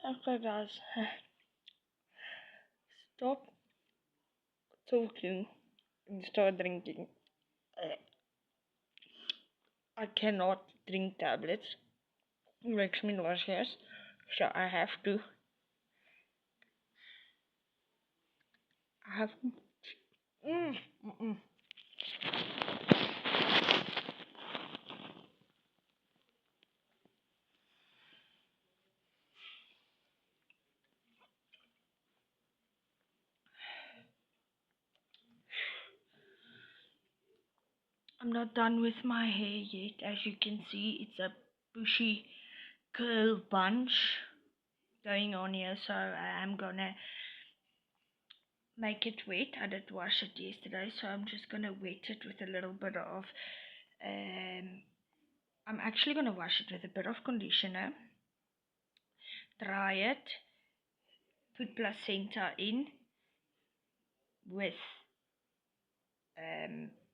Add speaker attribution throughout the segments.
Speaker 1: Okay, guys, stop talking and start drinking. I cannot drink tablets. It makes me nauseous, so I have to. I have. Mm, mm-mm. I'm not done with my hair yet. As you can see, it's a bushy curl bunch going on here, so I am gonna make it wet. I did wash it yesterday, so I'm just gonna wet it with a little bit of I'm actually gonna wash it with a bit of conditioner, dry it, put placenta in with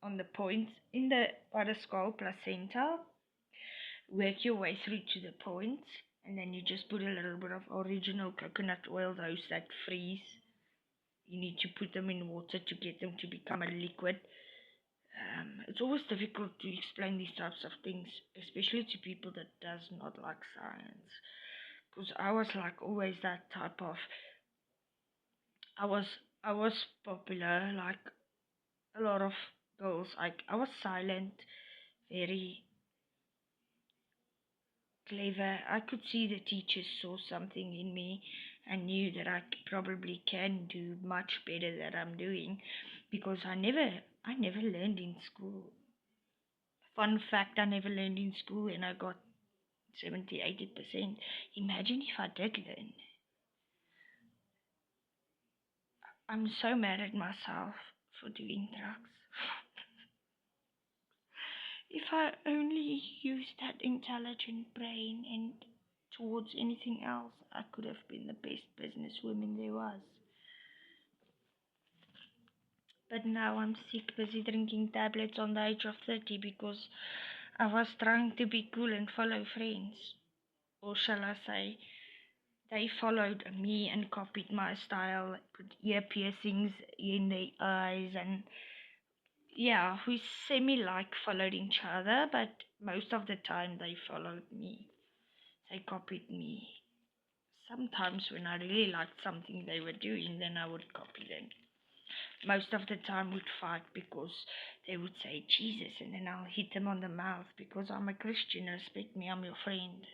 Speaker 1: on the points in the by the skull placenta, work your way through to the points, and then you just put a little bit of original coconut oil, those that freeze. You need to put them in water to get them to become a liquid. It's always difficult to explain these types of things, especially to people that does not like science. Because I was like always that type of. I was I was popular, like a lot of girls. I was silent, very clever. I could see the teachers saw something in me and knew that I probably can do much better than I'm doing, because I never learned in school. Fun fact, I never learned in school and I got 70-80%. Imagine if I did learn. I'm so mad at myself for doing drugs. If I only used that intelligent brain and towards anything else, I could have been the best businesswoman there was. But now I'm sick, busy drinking tablets on the age of 30 because I was trying to be cool and follow friends. Or shall I say, they followed me and copied my style, put ear piercings in their eyes, and yeah, we semi-like followed each other, but most of the time they followed me. They copied me. Sometimes when I really liked something they were doing, then I would copy them. Most of the time we'd fight because they would say Jesus, and then I'll hit them on the mouth because I'm a Christian, respect me, I'm your friend.